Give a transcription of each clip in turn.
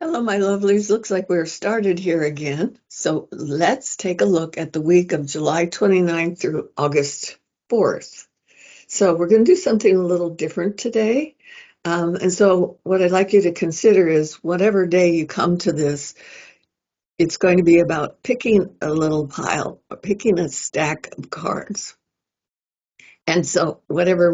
Hello, my lovelies. Looks like we're started here again. So let's take a look at the week of July 29th through August 4th. So we're going to do something a little different today. And so what I'd like you to consider is whatever day you come to this, it's going to be about picking a little pile, or picking a stack of cards. And so whatever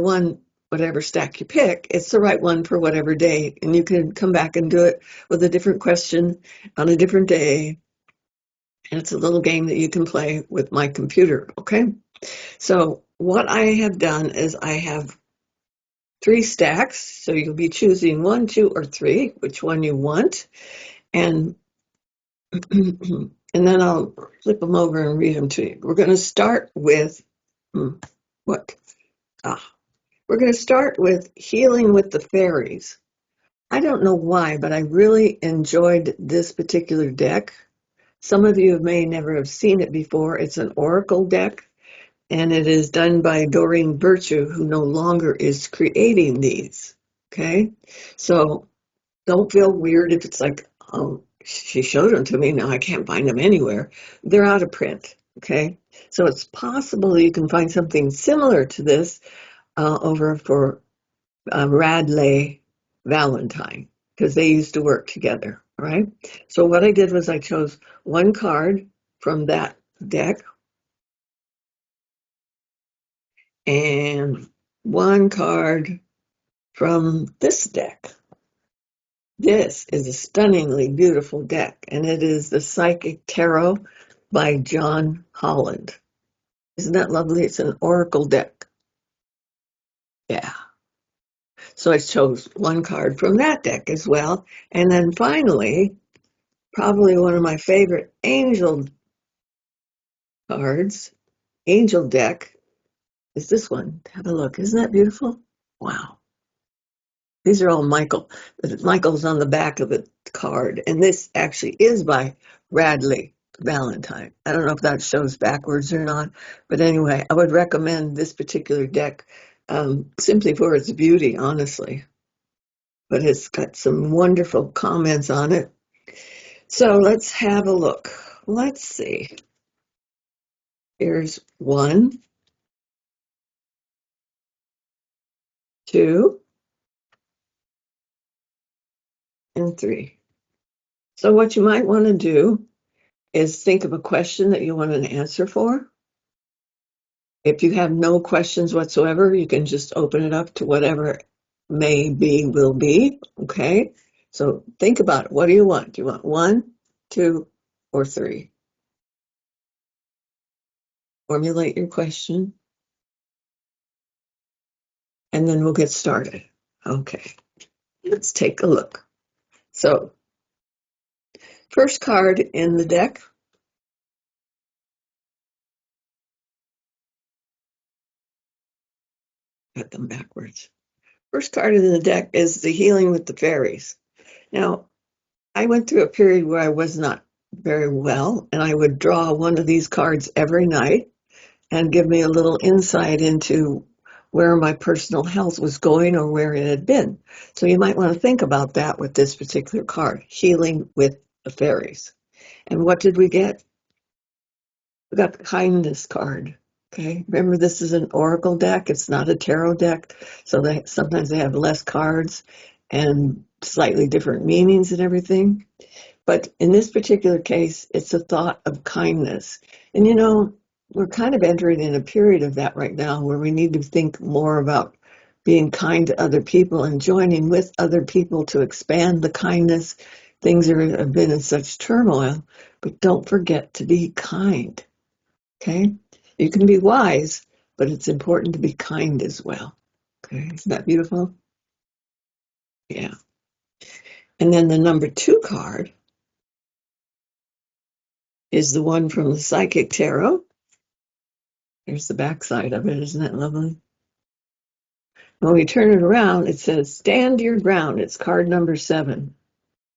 stack you pick, it's the right one for whatever day. And you can come back and do it with a different question on a different day. And it's a little game that you can play with my computer, okay? So what I have done is I have three stacks. So you'll be choosing one, two, or three, which one you want. And and then I'll flip them over and read them to you. We're going to start with what? Ah, we're going to start with Healing with the Fairies. I don't know why, but I really enjoyed this particular deck. Some of you may never have seen it before. It's an oracle deck, and it is done by Doreen Virtue, who no longer is creating these. Okay, so don't feel weird if it's like, oh, she showed them to me, now I can't find them anywhere. They're out of print. Okay, so it's possible that you can find something similar to this over for Radley Valentine, because they used to work together. All right, so what I did was I chose one card from that deck and one card from this deck. This is a stunningly beautiful deck, and it is the Psychic Tarot by John Holland. Isn't that lovely? It's an oracle deck. Yeah. So I chose one card from that deck as well. And then finally, probably one of my favorite angel cards, angel deck, is this one. Have a look. Isn't that beautiful? Wow. These are all Michael. Michael's on the back of the card, and this actually is by Radley Valentine. I don't know if that shows backwards or not, but anyway, I would recommend this particular deck simply for its beauty, honestly. But it's got some wonderful comments on it. So let's have a look. Let's see. Here's one, two, and three. So what you might want to do is think of a question that you want an answer for. If you have no questions whatsoever, you can just open it up to whatever may be, will be. Okay. So think about it. What do you want? Do you want one, two, or three? Formulate your question, and then we'll get started. Okay. Let's take a look. So, first card in the deck. Got them backwards. First card in the deck is the Healing with the Fairies. Now, I went through a period where I was not very well, and I would draw one of these cards every night and give me a little insight into where my personal health was going or where it had been. So you might want to think about that with this particular card, Healing with the Fairies. And what did we get? We got the Kindness card. Okay, remember this is an oracle deck. It's not a tarot deck, so sometimes they have less cards and slightly different meanings and everything. But in this particular case, it's a thought of kindness. And we're kind of entering in a period of that right now where we need to think more about being kind to other people and joining with other people to expand the kindness. Things have been in such turmoil, but don't forget to be kind. Okay? You can be wise, but it's important to be kind as well. Okay? Isn't that beautiful? Yeah. And then the number 2 card is the one from the Psychic Tarot. There's the back side of it. Isn't that lovely? When we turn it around, it says, stand your ground. It's card number 7.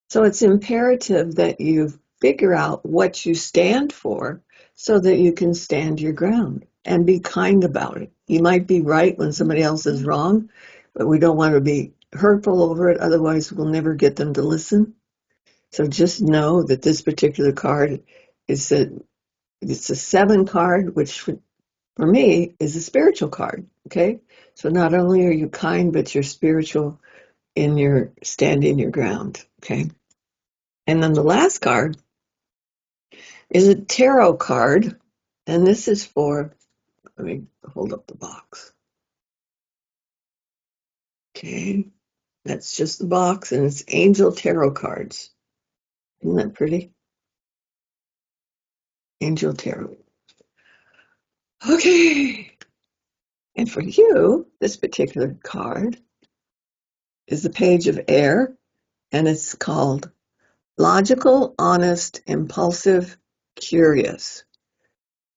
So it's imperative that you figure out what you stand for so that you can stand your ground and be kind about it. You might be right when somebody else is wrong, but we don't want to be hurtful over it. Otherwise, we'll never get them to listen. So just know that this particular card is it's a 7 card, which for me is a spiritual card. Okay. So not only are you kind, but you're spiritual in your standing your ground. Okay. And then the last card is a tarot card. And this is for, let me hold up the box. Okay. That's just the box, and it's angel tarot cards. Isn't that pretty? Angel tarot. Okay. And for you, this particular card is the page of air, and it's called logical, honest, impulsive, curious.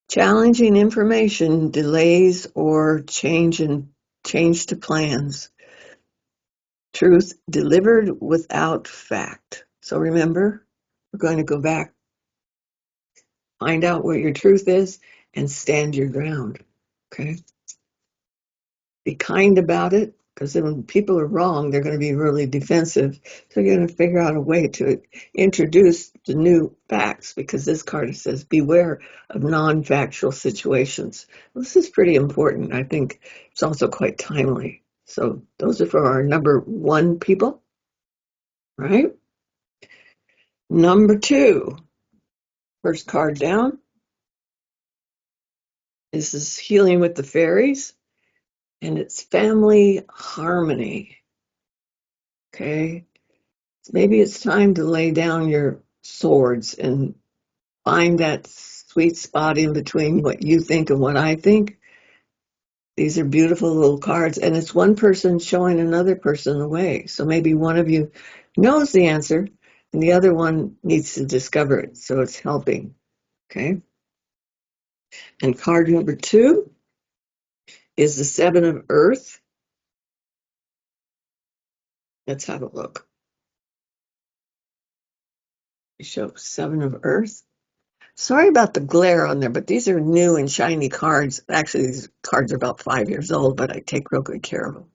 Challenging information, delays, or change to plans. Truth delivered without fact. So remember, we're going to go back, find out what your truth is, and stand your ground. Okay? Be kind about it, because when people are wrong, they're going to be really defensive. So you're going to figure out a way to introduce the new facts, because this card says beware of non-factual situations. This is pretty important. I think it's also quite timely. So those are for our number 1 people, right? Number 2, first card down. This is Healing with the Fairies, and it's family harmony. Okay? Maybe it's time to lay down your swords and find that sweet spot in between what you think and what I think. These are beautiful little cards, and it's one person showing another person the way. So maybe one of you knows the answer, and the other one needs to discover it. So it's helping. Okay? And card number 2 is the 7 of Earth. Let's have a look. We show 7 of Earth. Sorry about the glare on there, but these are new and shiny cards. Actually, these cards are about 5 years old, but I take real good care of them.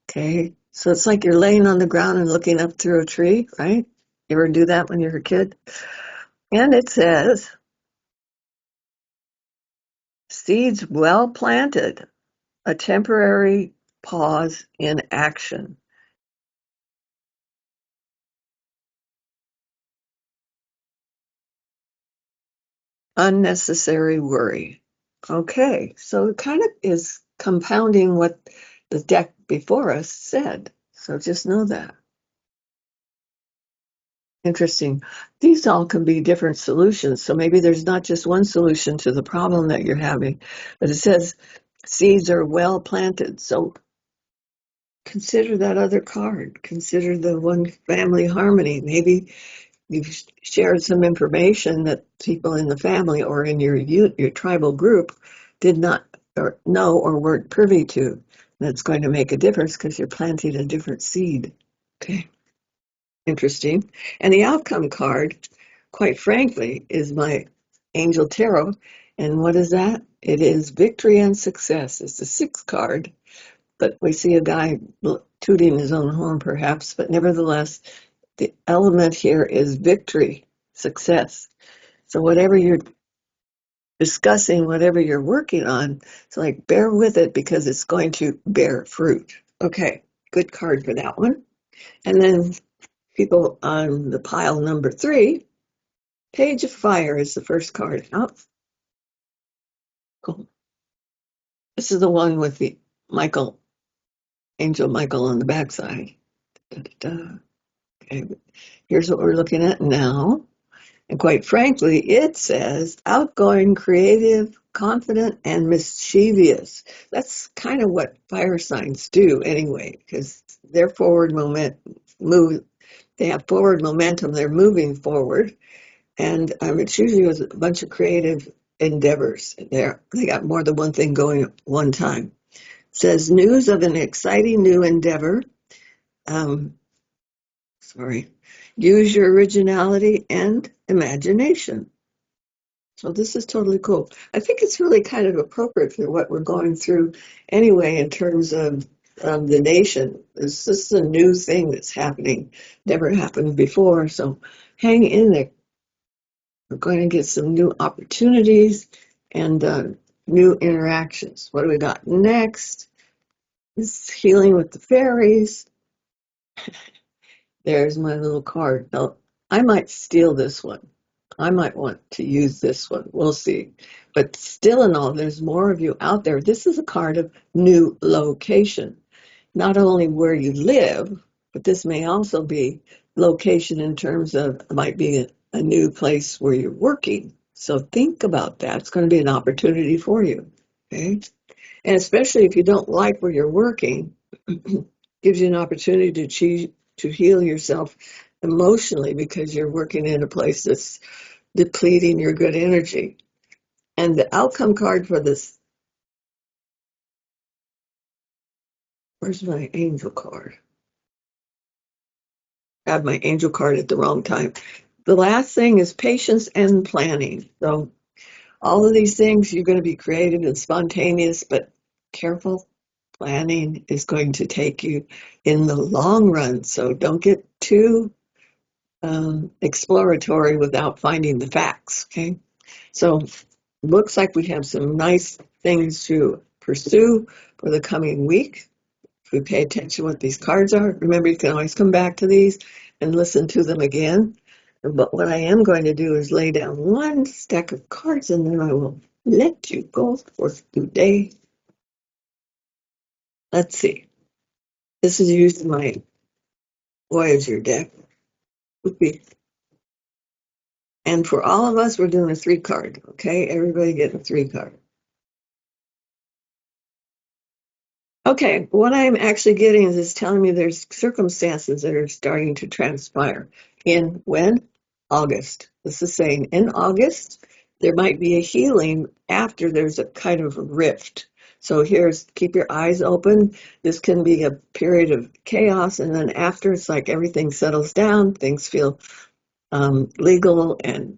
Okay, so it's like you're laying on the ground and looking up through a tree, right? You ever do that when you were a kid? And it says, seeds well planted, a temporary pause in action. Unnecessary worry. Okay, so it kind of is compounding what the deck before us said. So just know that. Interesting. These all can be different solutions. So maybe there's not just one solution to the problem that you're having, but it says seeds are well planted. So consider that other card. Consider the one family harmony. Maybe you've shared some information that people in the family or in your tribal group did not or know or weren't privy to. That's going to make a difference because you're planting a different seed. Okay. Interesting. And the outcome card, quite frankly, is my Angel Tarot. And what is that? It is victory and success. It's the 6th card, but we see a guy tooting his own horn, perhaps. But nevertheless, the element here is victory, success. So whatever you're discussing, whatever you're working on, it's like bear with it because it's going to bear fruit. Okay, good card for that one. And then people on the pile number 3, Page of Fire is the first card out. Cool. This is the one with the Michael, Angel Michael on the backside. Da, da, da. Okay, here's what we're looking at now. And quite frankly, it says outgoing, creative, confident, and mischievous. That's kind of what fire signs do anyway, because they're they have forward momentum, they're moving forward. And it's usually with a bunch of creative endeavors. They got more than one thing going at one time. It says news of an exciting new endeavor. Um, sorry. Use your originality and imagination. So this is totally cool. I think it's really kind of appropriate for what we're going through anyway in terms of the nation. This is a new thing that's happening. Never happened before. So hang in there. We're going to get some new opportunities and new interactions. What do we got next? This healing with the fairies. There's my little card. Now, I might steal this one. I might want to use this one. We'll see. But still in all, there's more of you out there. This is a card of new location. Not only where you live, but this may also be location in terms of it might be a new place where you're working. So think about that. It's going to be an opportunity for you. Okay. And especially if you don't like where you're working, gives you an opportunity to heal yourself emotionally because you're working in a place that's depleting your good energy. And the outcome card for this, where's my angel card? I had my angel card at the wrong time. The last thing is patience and planning. So all of these things, you're going to be creative and spontaneous, but careful. Planning is going to take you in the long run. So don't get too exploratory without finding the facts. Okay. So looks like we have some nice things to pursue for the coming week. If we pay attention to what these cards are, remember you can always come back to these and listen to them again. But what I am going to do is lay down one stack of cards and then I will let you go for today. Let's see. This is using my Voyager deck. And for all of us, we're doing a 3 card. Okay, everybody getting a 3 card. Okay, what I'm actually getting is it's telling me there's circumstances that are starting to transpire. In when? August. This is saying in August, there might be a healing after there's a kind of a rift. So here's keep your eyes open. This can be a period of chaos, and then after it's like everything settles down, things feel legal and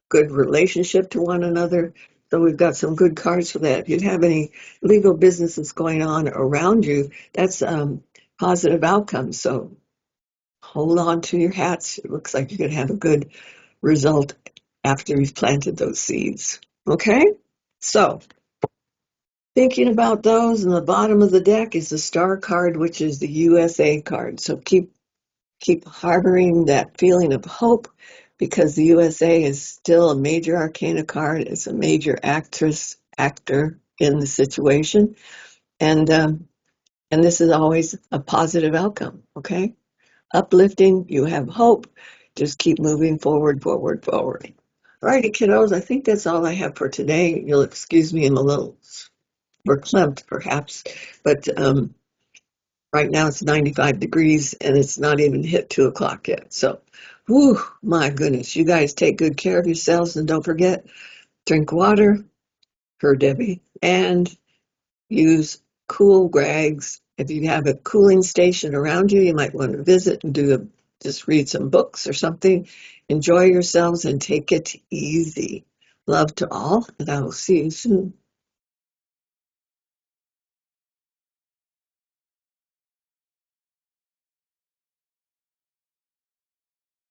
good relationship to one another. So we've got some good cards for that. If you have any legal businesses going on around you, that's positive outcomes. So hold on to your hats. It looks like you're going to have a good result after you've planted those seeds. Okay? So thinking about those, and the bottom of the deck is the star card, which is the USA card. So keep harboring that feeling of hope because the USA is still a major arcana card. It's a major actor in the situation. And this is always a positive outcome, okay? Uplifting, you have hope. Just keep moving forward, forward, forward. All righty, kiddos, I think that's all I have for today. You'll excuse me, I'm a little verklempt, perhaps, but right now it's 95 degrees and it's not even hit 2 o'clock yet. So, whew, my goodness, you guys take good care of yourselves and don't forget, drink water, per Debbie, and use cool rags. If you have a cooling station around you, you might want to visit and just read some books or something. Enjoy yourselves and take it easy. Love to all, and I will see you soon.